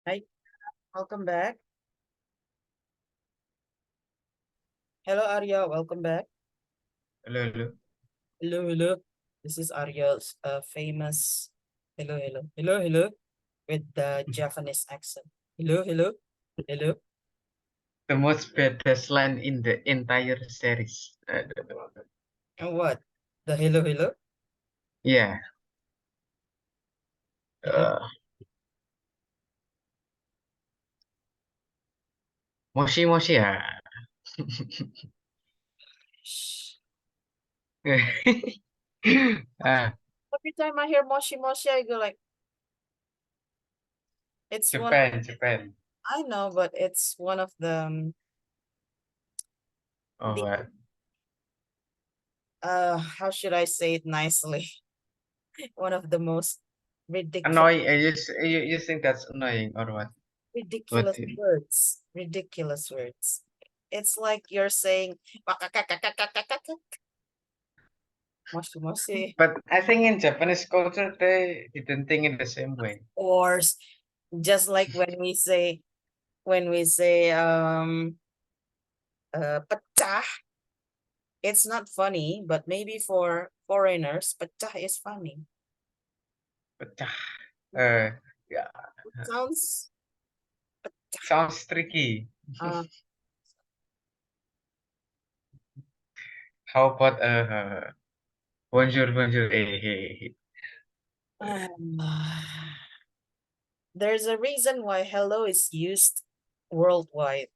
Hi, welcome back. Hello, Arya. Welcome back. Hello, hello. Hello, hello. This is Arya's famous hello, hello, hello, hello with the Japanese accent. Hello, hello, hello. The most badass line in the entire series. And what? The hello, hello, Yeah. hello. Uh, Moshi Moshi ya. Shh. ah, Every time I hear moshi moshi, I go like, it's one. Japan, Japan. I know, but it's one of Oh, the what? how should I say it nicely? One of the most ridiculous Annoying. You think that's annoying or what? What? ridiculous words. Ridiculous words. It's like you're saying moshi moshi But I think in Japanese culture they didn't think in the same way. or just like when we say pecah, it's not funny, but maybe for foreigners pecah is funny. But yeah, It sounds sounds tricky. uh, How about bonjour, bonjour, hey. um, there's a reason why hello is used worldwide.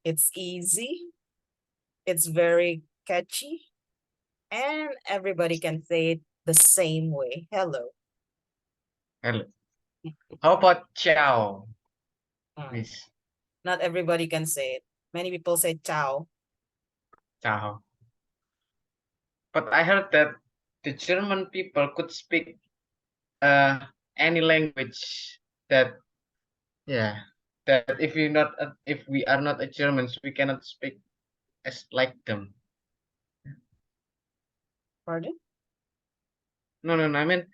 It's easy, it's very catchy, and everybody can say it the same way. Hello. Hello. How about ciao, Mm. miss? Not everybody can say it. Many people say ciao. Ciao. But I heard that the German people could speak any language that yeah that if we are not a Germans we cannot speak as like them. Pardon? No, I mean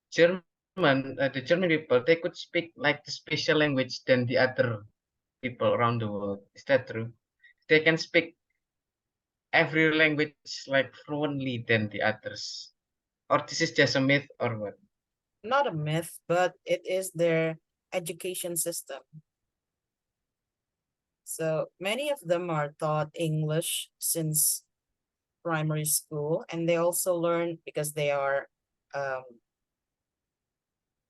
the German people they could speak like the special language than the other people around the world. Is that true? They can speak every language like fluently than the others. Or this is just a myth or what? Not a myth, but it is their education system. So many of them are taught English since primary school, and they also learn because they are um,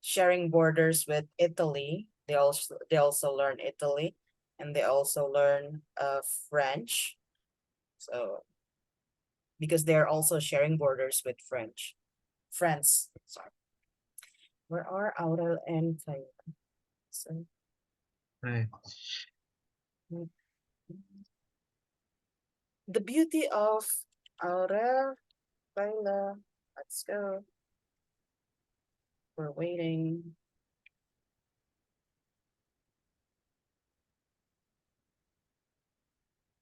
sharing borders with Italy. They also learn Italy, and they also learn French. So because they are also sharing borders with France. Sorry, where are Aurel and Kaya? So Right. mm, the beauty of Aurel, Kayla. Let's go. We're waiting.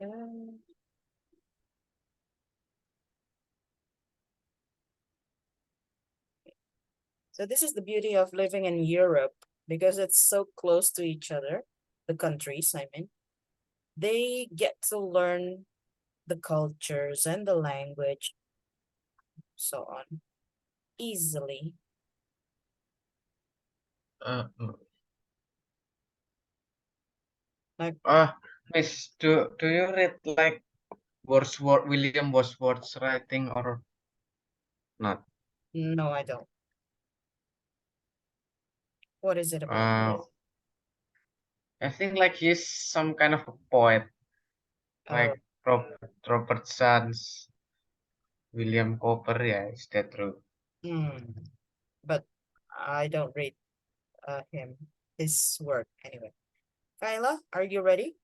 Um, So this is the beauty of living in Europe because it's so close to each other, the countries, I mean. They get to learn the cultures and the language, so on, easily. Uh, Like, Miss, do you read like William Wordsworth's writing or not? no, I don't. What is it about? Uh, I think like he's some kind of a poet, Oh, like Robertson's William Cowper. Yeah, is that true? hmm. But I don't read his work anyway. Kyla, are you ready?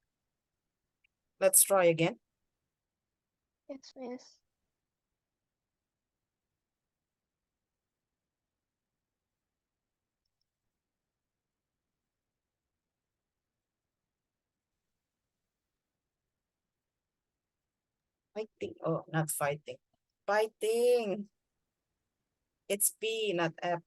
Let's try again. Yes, miss. Fighting. Oh, not fighting. Fighting. It's P, not F.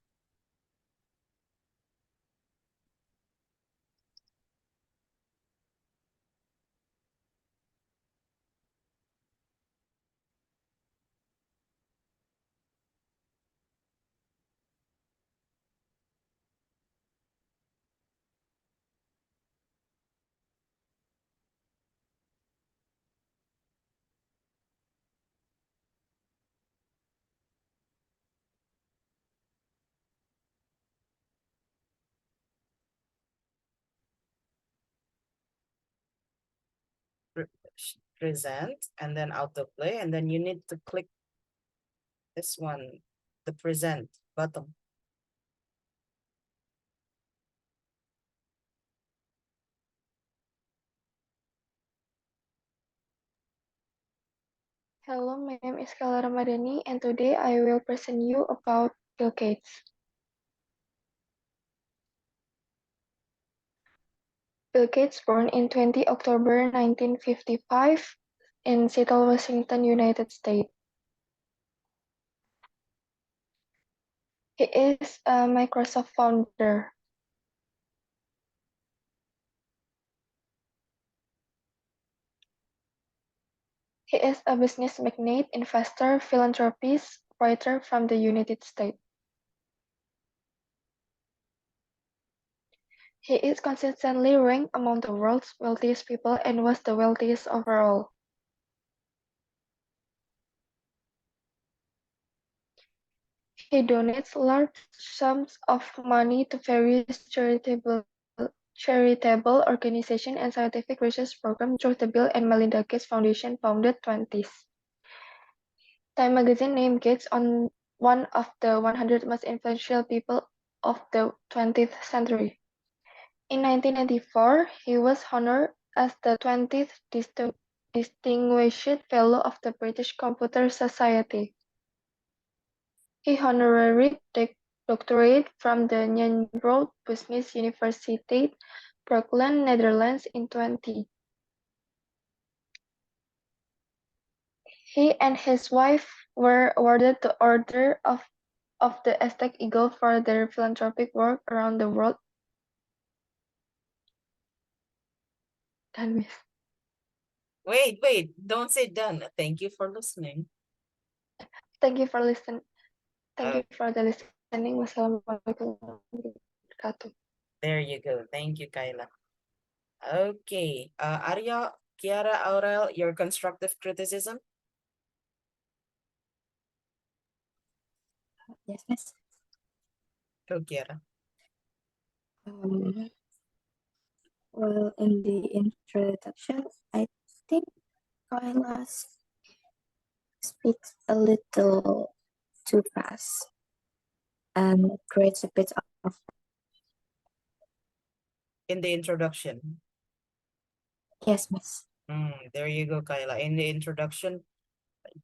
present, and then autoplay, and then you need to click this one, the present button. Hello, my name is Kala Ramadhani, and today I will present you about Bill Gates. Bill Gates born in 20 October 1955 in Seattle, Washington, United States. He is a Microsoft founder. He is a business magnate, investor, philanthropist, writer from the United States. He is consistently ranked among the world's wealthiest people and was the wealthiest overall. He donates large sums of money to various charitable organizations and scientific research programs through the Bill and Melinda Gates Foundation founded 20s. Time magazine named Gates on one of the 100 most influential people of the 20th century. In 1994, he was honored as the 20th Distinguished Fellow of the British Computer Society. He honorary doctorate from the Nyenbrood Business University, Brooklyn, Netherlands in 20. He and his wife were awarded the Order of the Aztec Eagle for their philanthropic work around the world. Done, Miss. Wait, don't say done. Thank you for listening. Thank you for listening. Thank Uh, you for the listening. Wassalamualaikum warahmatullahi wabarakatuh. There you go. Thank you, Kyla. Okay. Arya, Kiara, Aurel, your constructive criticism? Yes, miss. Go, Kiara. Um, well, in the introduction, I think Kyla speaks a little too fast and creates a bit of In the introduction. yes, miss. There you go, Kyla. In the introduction,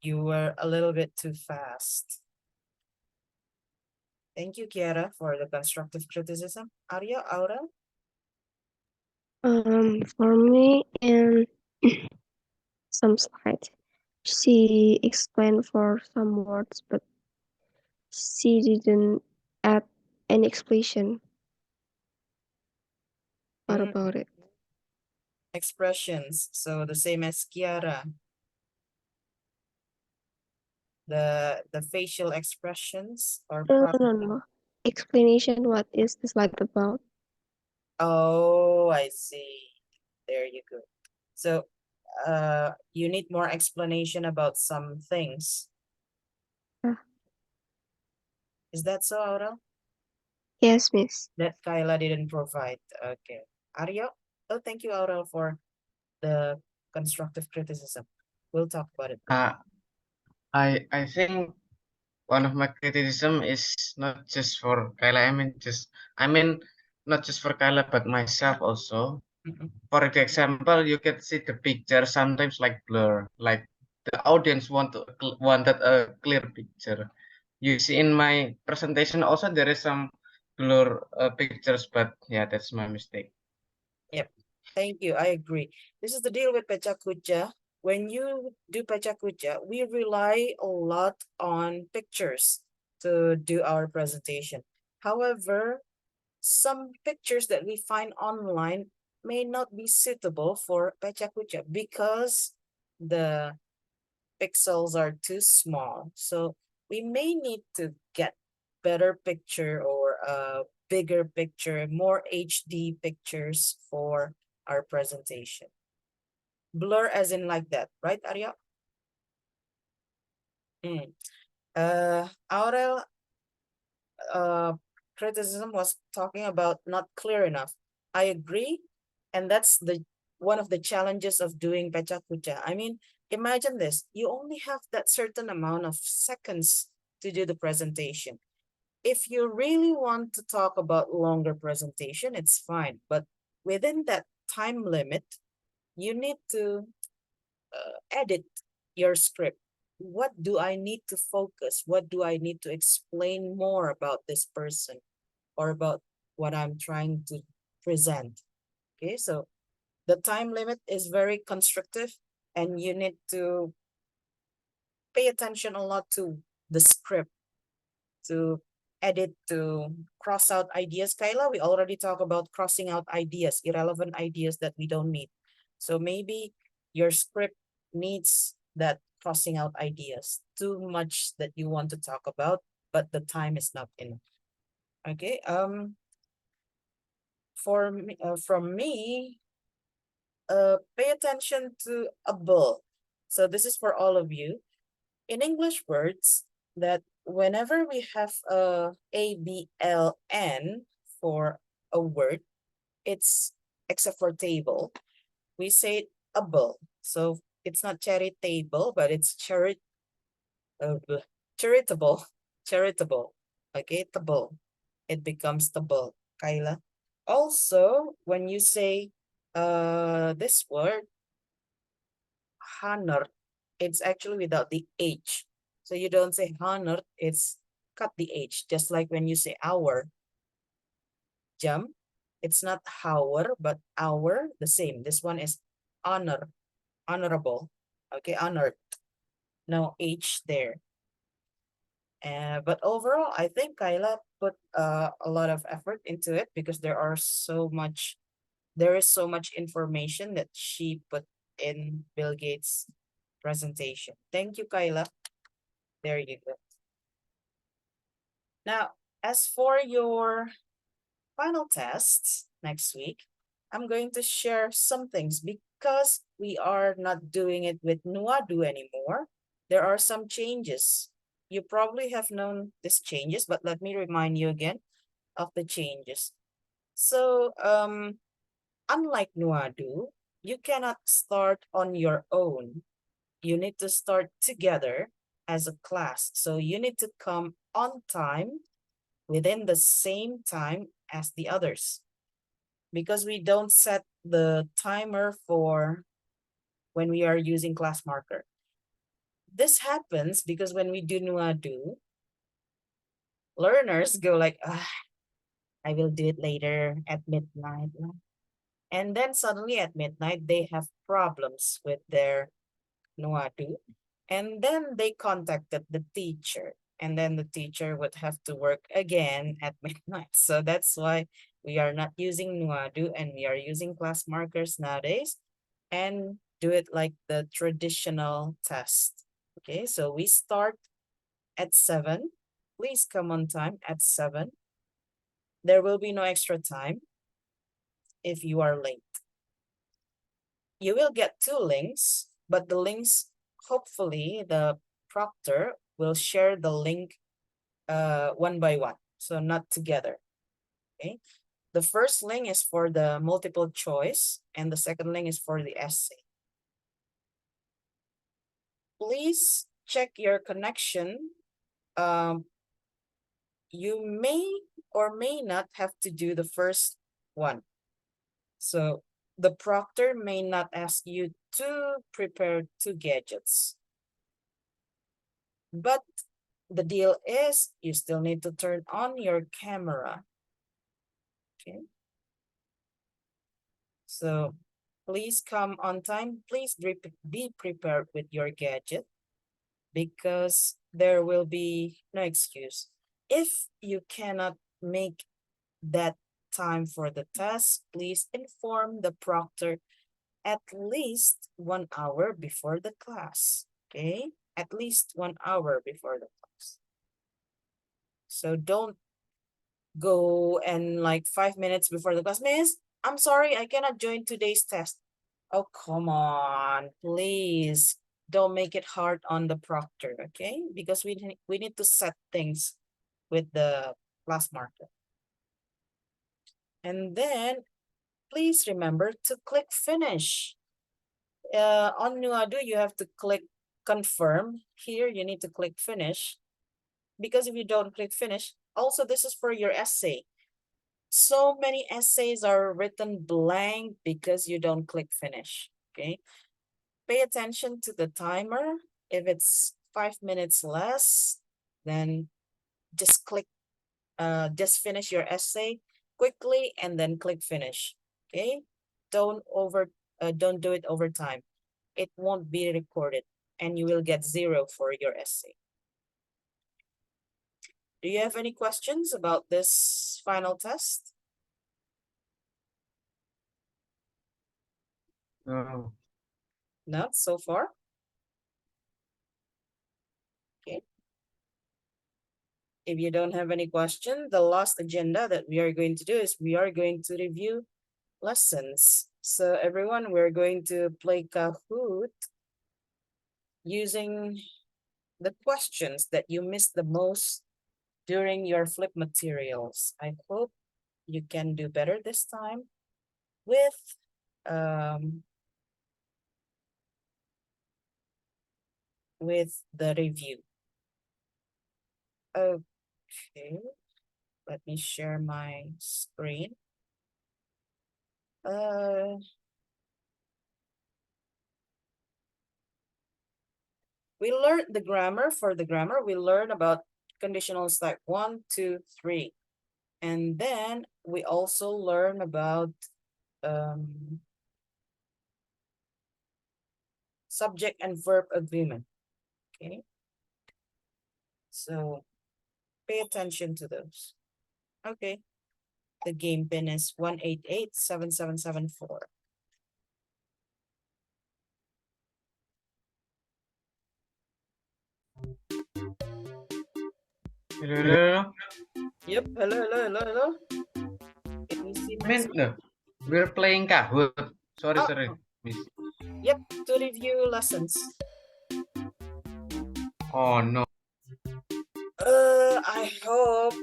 you were a little bit too fast. Thank you, Kiara, for the constructive criticism. Arya, Aurel? For me, in some slides, she explained for some words, but she didn't add any explanation. What Mm, about it? Expressions. So the same as Kiara. The facial expressions or No. Explanation, what is the slide about? Oh, I see. There you go. So you need more explanation about some things. Ah. Is that so, Aurel? Yes, miss. That Kyla didn't provide. Okay. Aryo? Oh, thank you, Aurel, for the constructive criticism. We'll talk about it. I think one of my criticism is not just for Kyla. I mean not just for Kyla but myself also. For example, you can see the picture sometimes like blur, like the audience wanted a clear picture. You see in my presentation also there is some blur pictures, but yeah, that's my mistake. Yep. Thank you. I agree. This is the deal with Pechakucha. When you do Pechakucha, we rely a lot on pictures to do our presentation. However, some pictures that we find online may not be suitable for Pechakucha because the pixels are too small. So we may need to get better picture or a bigger picture, more HD pictures for our presentation. Blur as in like that, right, Arya? Aurel, criticism was talking about not clear enough. I agree, and that's one of the challenges of doing pecha kucha. I mean, imagine this, you only have that certain amount of seconds to do the presentation. If you really want to talk about longer presentation, it's fine. But within that time limit, you need to edit your script. What do I need to focus? What do I need to explain more about this person or about what I'm trying to present? Okay, so the time limit is very constrictive and you need to pay attention a lot to the script, to edit, to cross out ideas. Kayla, we already talked about crossing out ideas, irrelevant ideas that we don't need. So maybe your script needs that crossing out ideas, too much that you want to talk about, but the time is not enough. Okay, for me, from me, pay attention to able. So this is for all of you. In English words, that whenever we have ABLN for a word, it's except for table, we say able. So it's not charitable, but it's charitable, charitable. Okay, table. It becomes table. Kyla. Also, when you say this word, honor, it's actually without the H. So you don't say honor, it's cut the H. Just like when you say hour, jam, it's not hour, but hour, the same. This one is honor, honorable. Okay, honored. No H there. But overall, I think Kyla put a lot of effort into it because there is so much information that she put in Bill Gates' presentation. Thank you, Kyla. There you go. Now, as for your final tests next week, I'm going to share some things because we are not doing it with Nuadu anymore. There are some changes. You probably have known these changes, but let me remind you again of the changes. So, unlike Nuadu, you cannot start on your own. You need to start together as a class. So you need to come on time within the same time as the others. Because we don't set the timer for when we are using class marker. This happens because when we do Nuadu, learners go like, I will do it later at midnight. And then suddenly at midnight, they have problems with their Nuadu. And then they contacted the teacher. And then the teacher would have to work again at midnight. So that's why we are not using Nuadu and we are using class markers nowadays and do it like the traditional test. Okay, so we start at 7. Please come on time at 7. There will be no extra time if you are late. You will get 2 links, but the links, hopefully the proctor will share the link one by one, so not together. Okay, the first link is for the multiple choice and the second link is for the essay. Please check your connection. You may or may not have to do the first one. So the proctor may not ask you to prepare 2 gadgets. But the deal is you still need to turn on your camera. Okay. So please come on time. Please be prepared with your gadget because there will be no excuse. If you cannot make that time for the test, please inform the proctor at least 1 hour before the class. Okay, at least 1 hour before the class. So don't go and like 5 minutes before the class, Miss, I'm sorry, I cannot join today's test. Oh, come on, please. Don't make it hard on the proctor, okay? Because we need to set things with the class marker. And then please remember to click finish. On Nuadu, you have to click confirm. Here, you need to click finish. Because if you don't click finish, also this is for your essay. So many essays are written blank because you don't click finish, okay? Pay attention to the timer. If it's 5 minutes less, then just click, just finish your essay quickly and then click finish, okay? Don't do it over time. It won't be recorded and you will get 0 for your essay. Do you have any questions about this final test? No. Not so far. Okay. If you don't have any question, the last agenda that we are going to do is we are going to review lessons. So everyone, we're going to play Kahoot using the questions that you missed the most during your flip materials. I hope you can do better this time with the review. Okay, let me share my screen. We learned the grammar. For the grammar, we learned about conditionals type 1, 2, 3. And then we also learn about subject and verb agreement. Okay. So pay attention to those. Okay. The game pin is 1887774. Hello. Yep. Hello. Can you see I my mean, screen? no, we're playing Kahoot. Sorry, Oh, sorry, miss. Yep. To review lessons. Oh no. I hope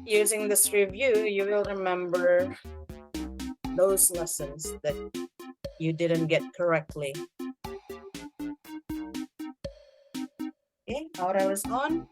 using this review, you will remember those lessons that you didn't get correctly. Okay, Aura is on.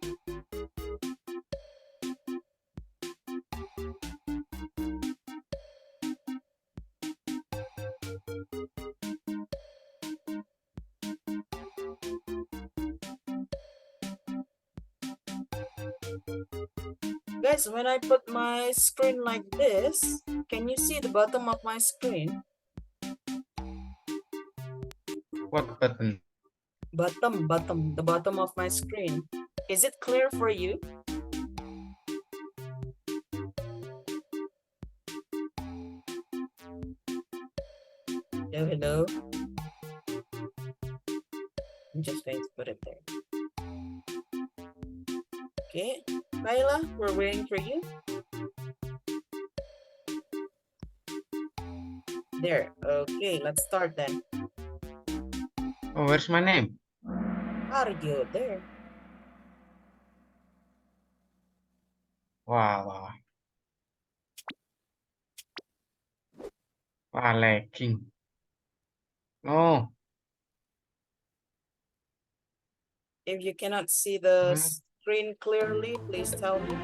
Guys, when I put my screen like this, can you see the bottom of my screen? What button? Bottom, the bottom of my screen. Is it clear for you? Hello. I'm just going to put it there. Okay, Kyla, we're waiting for you. There, okay, let's start then. Oh, where's my name? Argyo, there. Wow. Wow, lagging. No. If you cannot see the screen clearly, please tell me.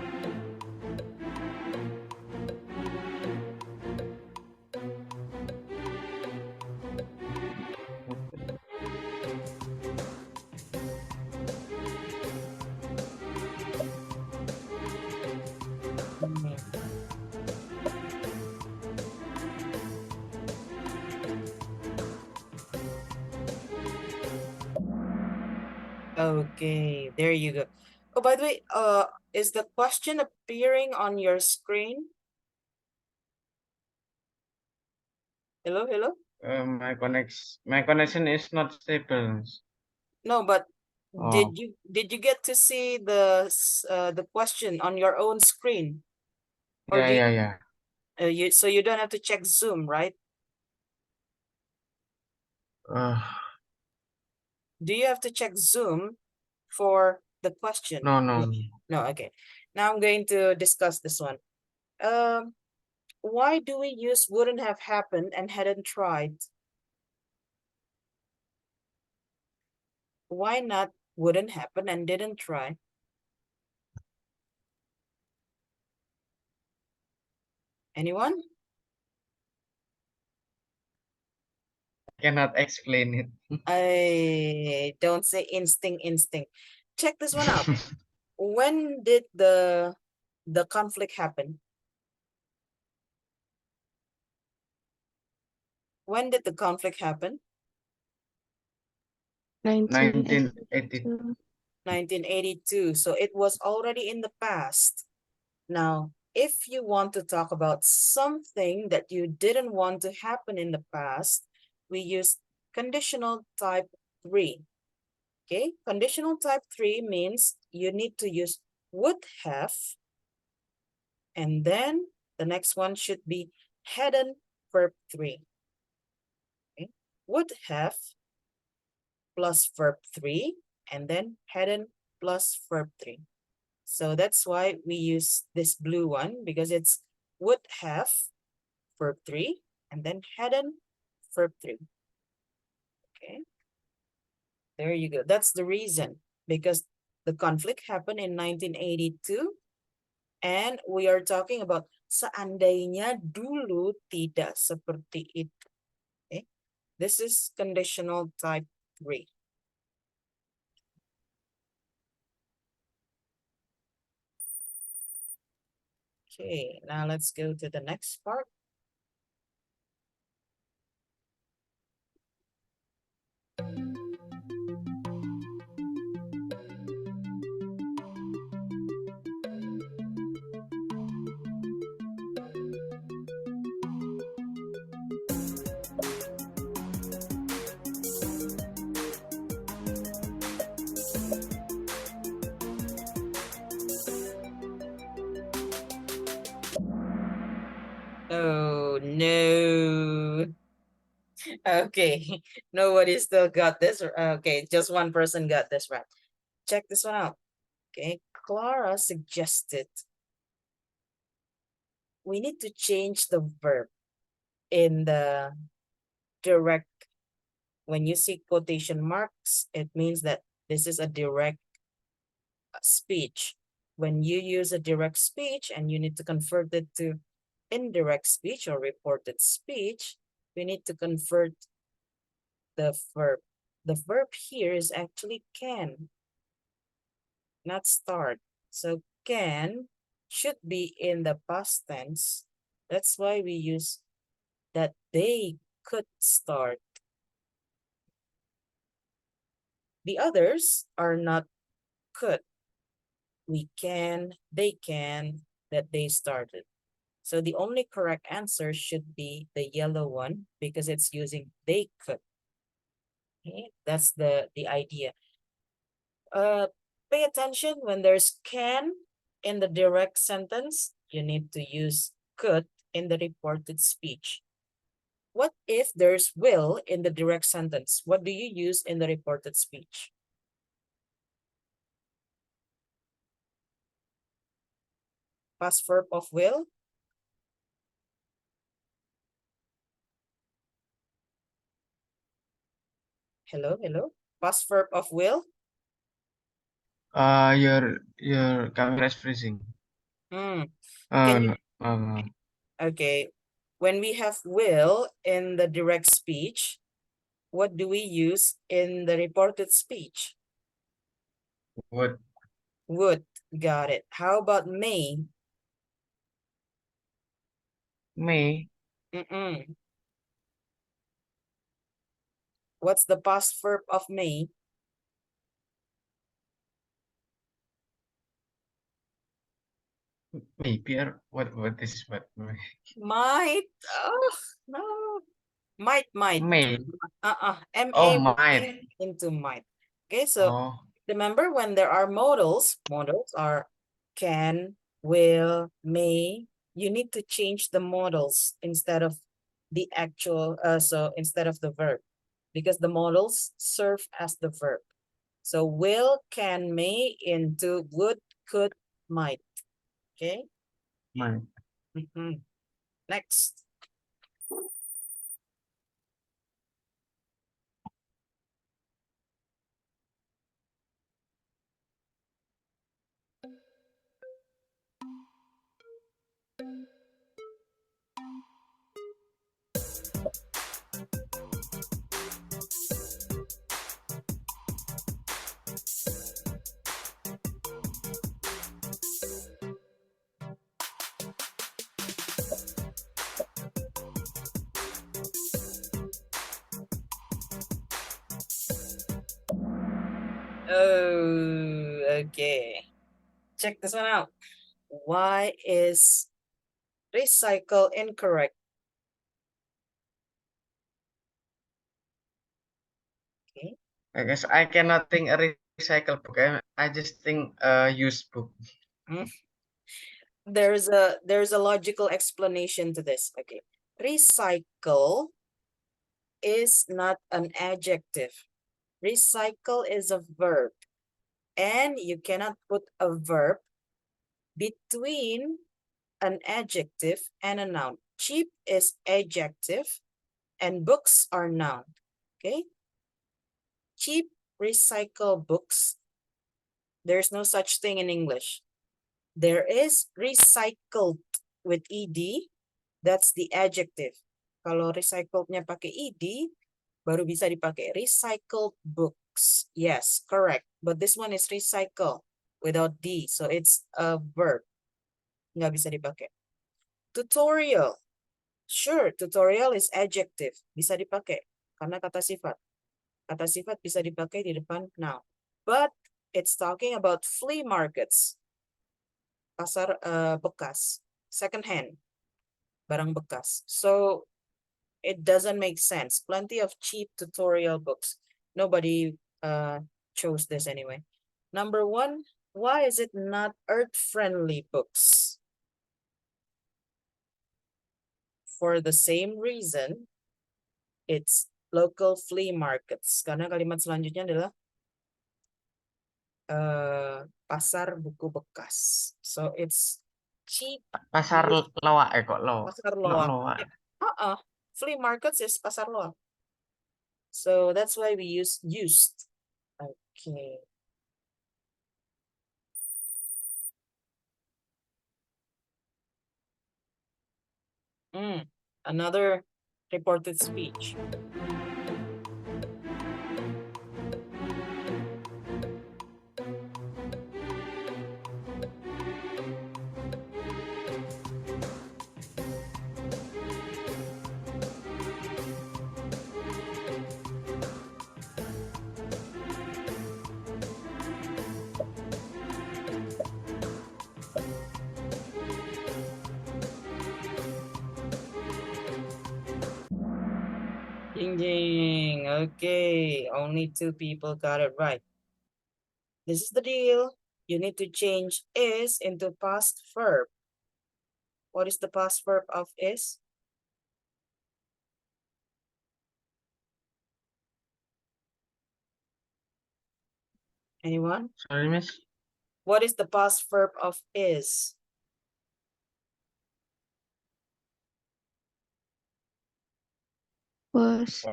Okay, there you go. Oh, by the way, is the question appearing on your screen? Hello. My connection is not stable. No, but Oh. did you get to see the question on your own screen? Or Yeah. so you don't have to check Zoom, right? Do you have to check Zoom for the question? No. No, okay. Now I'm going to discuss this one. why do we use wouldn't have happened and hadn't tried? Why not wouldn't happen and didn't try? Anyone? Cannot explain it. I don't say instinct. Check this one out. When did the conflict happen? When did the conflict happen? 1980. 1982. So it was already in the past. Now, if you want to talk about something that you didn't want to happen in the past, we use conditional type 3. Okay, conditional type 3 means you need to use would have, and then the next one should be hadn't verb 3. Okay, would have plus verb 3, and then hadn't plus verb 3. So that's why we use this blue one, because it's would have verb 3 and then hadn't verb 3. Okay, there you go. That's the reason, because the conflict happened in 1982 and we are talking about seandainya dulu tidak seperti itu. Okay, this is conditional type 3. Okay, now let's go to the next part. Oh no. Okay, nobody still got this. Okay, just one person got this right. Check this one out. Okay, Clara suggested we need to change the verb in the direct. When you see quotation marks, it means that this is a direct speech. When you use a direct speech and you need to convert it to indirect speech or reported speech, we need to convert the verb. The verb here is actually can, not start. So can should be in the past tense. That's why we use that they could start. The others are not could. We can, they can, that they started. So the only correct answer should be the yellow one because it's using they could. Okay, that's the idea. Pay attention when there's can in the direct sentence, you need to use could in the reported speech. What if there's will in the direct sentence? What do you use in the reported speech? Past verb of will. Hello, hello. Past verb of will. Your camera is freezing. Hmm. Can you, okay. When we have will in the direct speech, what do we use in the reported speech? would. Would. Got it. How about may? May. What's the past verb of may? Maybe what is what Might. Oh, no. Might. May. M-A Might. into might. Okay, so Oh, remember when there are modals are can, will, may, you need to change the modals instead of the actual, so instead of the verb, because the modals serve as the verb. So will, can, may into would, could, might. Okay. might. Next. Oh, okay. Check this one out. Why is recycle incorrect? Okay. I guess I cannot think a recycle book. I just think a used book. There's a logical explanation to this. Okay. Recycle is not an adjective. Recycle is a verb. And you cannot put a verb between an adjective and a noun. Cheap is adjective and books are noun. Okay? Cheap recycle books. There's no such thing in English. There is recycled with ed. That's the adjective. Kalau recyclednya pakai ed, baru bisa dipakai recycled books. Yes, correct. But this one is recycle without d, so it's a verb. Nggak bisa dipakai. Tutorial. Sure, tutorial is adjective. Bisa dipakai karena kata sifat. Kata sifat bisa dipakai di depan noun. But it's talking about flea markets. Pasar bekas. Second hand. Barang bekas. So it doesn't make sense. Plenty of cheap tutorial books. Nobody chose this anyway. Number 1, why is it not earth-friendly books? For the same reason, it's local flea markets. Karena kalimat selanjutnya adalah pasar buku bekas. So it's cheap. Pasar loak kok loak. Pasar loak. Loak. Flea markets is pasar loak. So that's why we use used. Okay. Another reported speech. Ding ding. Okay, only 2 people got it right. This is the deal. You need to change is into past verb. What is the past verb of is? Anyone? Sorry, Miss. What is the past verb of is? Was.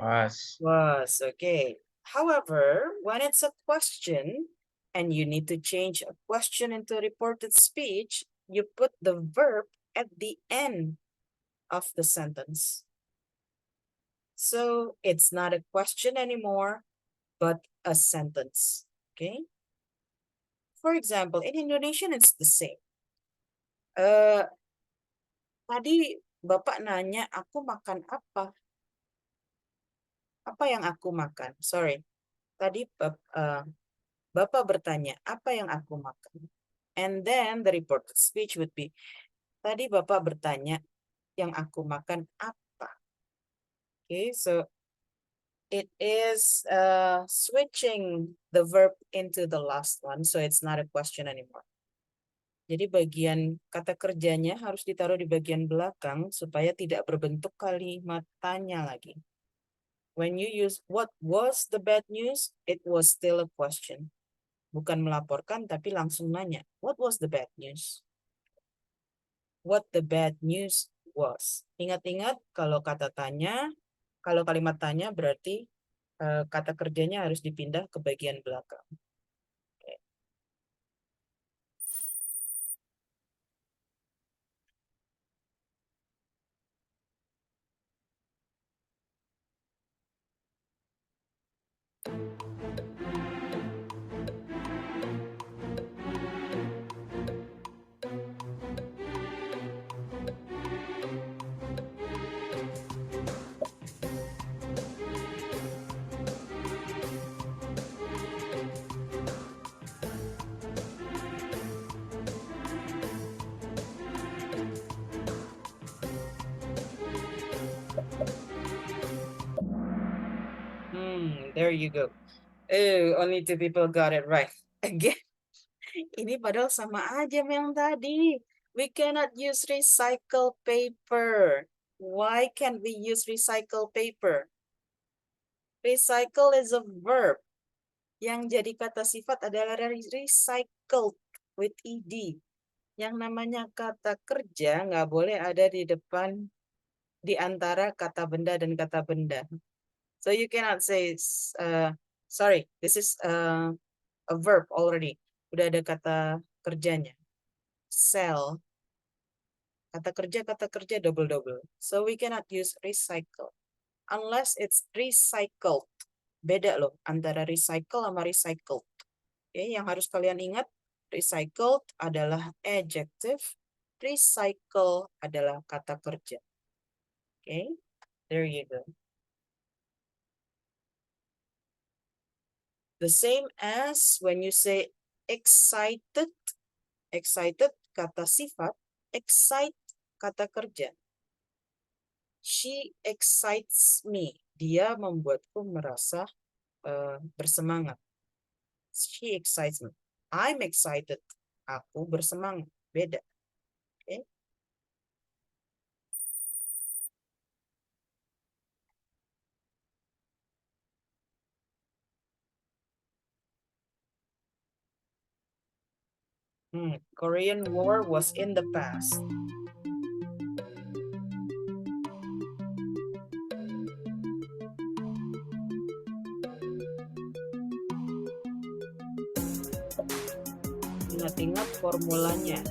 Was, okay. However, when it's a question and you need to change a question into a reported speech, you put the verb at the end of the sentence. So it's not a question anymore, but a sentence, okay? For example, in Indonesian, it's the same. Tadi Bapak nanya, aku makan apa? Apa yang aku makan? Sorry. Tadi Bapak bertanya, apa yang aku makan? And then the reported speech would be, tadi Bapak bertanya, yang aku makan apa? Okay, so it is switching the verb into the last one, so it's not a question anymore. Jadi bagian kata kerjanya harus ditaruh di bagian belakang supaya tidak berbentuk kalimat tanya lagi. When you use what was the bad news, it was still a question. Bukan melaporkan, tapi langsung nanya, what was the bad news? What the bad news was. Ingat-ingat kalau kata tanya, kalau kalimat tanya berarti kata kerjanya harus dipindah ke bagian belakang. There you go. Oh, only 2 people got it right. Again, ini padahal sama aja sama yang tadi. We cannot use recycle paper. Why can't we use recycle paper? Recycle is a verb. Yang jadi kata sifat adalah recycled with ed. Yang namanya kata kerja nggak boleh ada di depan, di antara kata benda dan kata benda. So you cannot say, sorry, this is a verb already. Udah ada kata kerjanya. Sell. Kata kerja double-double. So we cannot use recycle. Unless it's recycled. Beda loh antara recycle sama recycled. Oke, yang harus kalian ingat, recycled adalah adjective, recycle adalah kata kerja. Oke, there you go. The same as when you say excited, excited kata sifat, excite kata kerja. She excites me. Dia membuatku merasa bersemangat. She excites me. I'm excited. Aku bersemangat. Beda. Okay? Korean War was in the past. Ingat-ingat formulanya.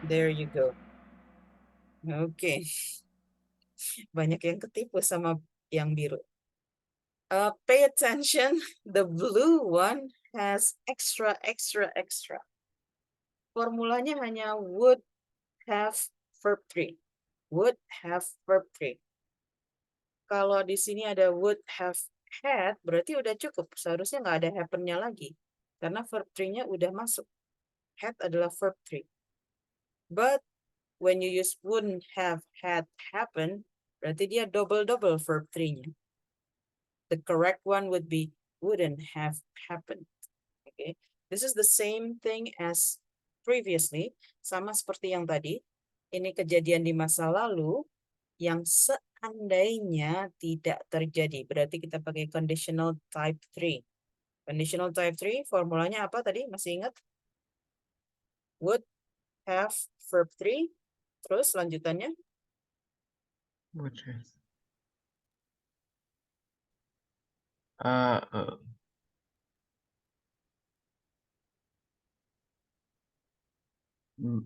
There you go. Oke. Banyak yang ketipu sama yang biru. Pay attention. The blue one has extra. Formulanya hanya would have verb 3. Would have verb 3. Kalau di sini ada would have had, berarti udah cukup. Seharusnya nggak ada happen-nya lagi. Karena verb 3-nya udah masuk. Had adalah verb 3. But when you use wouldn't have had happen, berarti dia double-double verb 3-nya. The correct one would be wouldn't have happened. Okay. This is the same thing as previously, sama seperti yang tadi. Ini kejadian di masa lalu yang seandainya tidak terjadi. Berarti kita pakai conditional type 3. Conditional type 3 formulanya apa tadi? Masih ingat? Would have verb 3. Terus lanjutannya? Would have.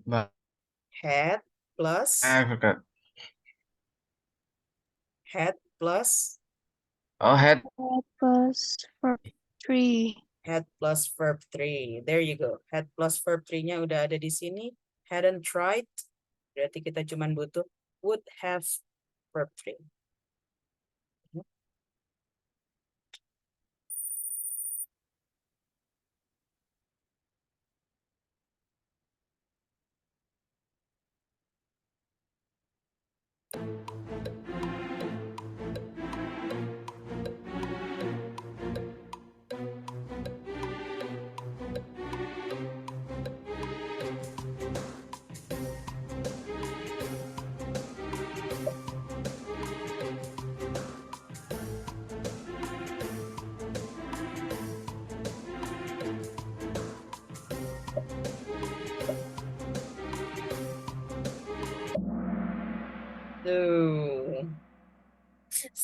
But Had plus I forgot. had plus Oh, had. Plus verb 3. had plus verb 3. There you go. Had plus verb 3-nya udah ada di sini. Hadn't tried. Berarti kita cuma butuh would have verb 3.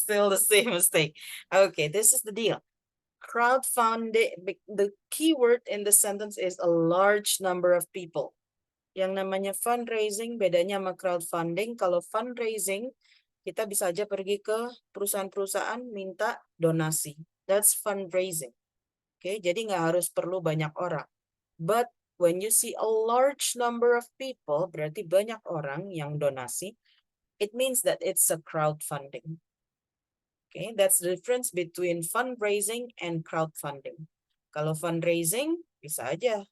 Still the same mistake. Okay, this is the deal. Crowdfunding, the key word in the sentence is a large number of people. Yang namanya fundraising, bedanya sama crowdfunding. Kalau fundraising, kita bisa aja pergi ke perusahaan-perusahaan minta donasi. That's fundraising. Oke, jadi nggak harus perlu banyak orang. But when you see a large number of people, berarti banyak orang yang donasi, it means that it's a crowdfunding. Okay, that's the difference between fundraising and crowdfunding. Kalau fundraising, bisa aja.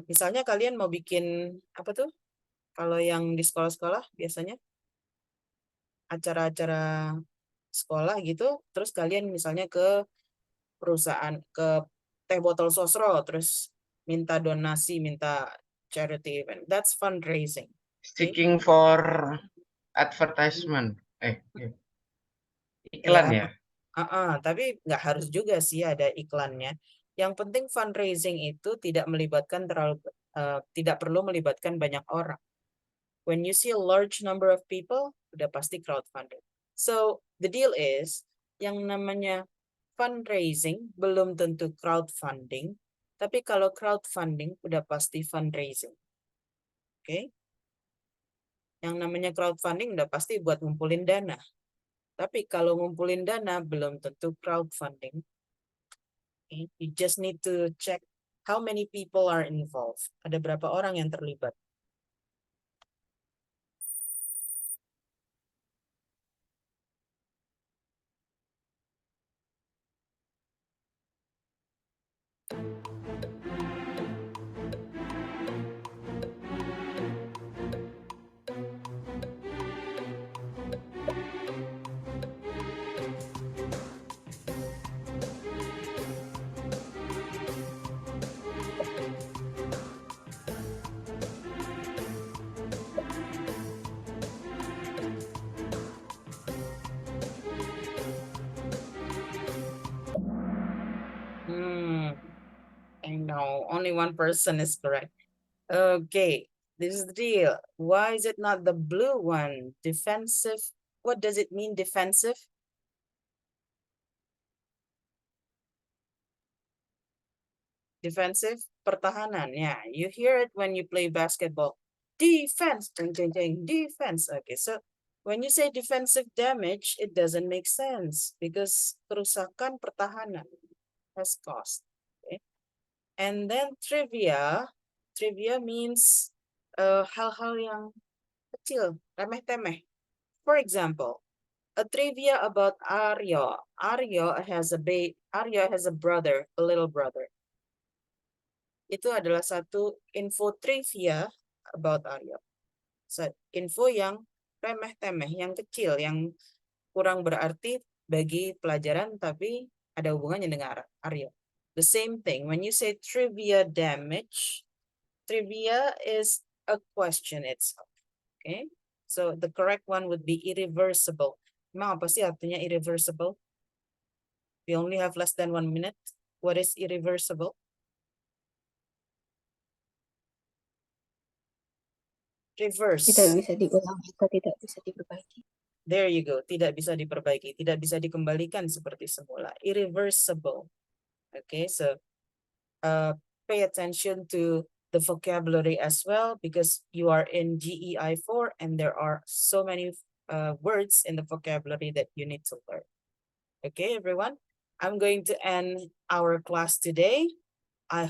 Misalnya kalian mau bikin, apa tuh? Kalau yang di sekolah-sekolah biasanya, acara-acara sekolah gitu, terus kalian misalnya ke perusahaan, ke teh botol sosro, terus minta donasi, minta charity event. That's fundraising. Seeking for advertisement. Iklan ya. Tapi nggak harus juga sih ada iklannya. Yang penting fundraising itu tidak melibatkan tidak perlu melibatkan banyak orang. When you see a large number of people, udah pasti crowdfunding. So the deal is, yang namanya fundraising belum tentu crowdfunding, tapi kalau crowdfunding udah pasti fundraising. Oke? Yang namanya crowdfunding udah pasti buat ngumpulin dana. Tapi kalau ngumpulin dana belum tentu crowdfunding. Okay? You just need to check how many people are involved. Ada berapa orang yang terlibat. I know, only one person is correct. Okay, this is the deal. Why is it not the blue one? Defensive. What does it mean, defensive? Defensive, pertahanan. Yeah, you hear it when you play basketball. Defense, jeng, jeng, jeng, defense. Okay, so when you say defensive damage, it doesn't make sense because kerusakan pertahanan has cost. Okay, and then trivia. Trivia means hal-hal yang kecil, remeh-temeh. For example, a trivia about Aryo. Aryo has a brother, a little brother. Itu adalah satu info trivia about Aryo. So, info yang remeh-temeh, yang kecil, yang kurang berarti bagi pelajaran, tapi ada hubungannya dengan Aryo. The same thing, when you say trivia damage, trivia is a question itself. Okay, so the correct one would be irreversible. Emang apa sih artinya irreversible? We only have less than 1 minute. What is irreversible? Reverse. Tidak bisa diulang atau tidak bisa diperbaiki. There you go. Tidak bisa diperbaiki, tidak bisa dikembalikan seperti semula. Irreversible. Okay, so pay attention to the vocabulary as well because you are in GEI 4 and there are so many words in the vocabulary that you need to learn. Okay, everyone, I'm going to end our class today.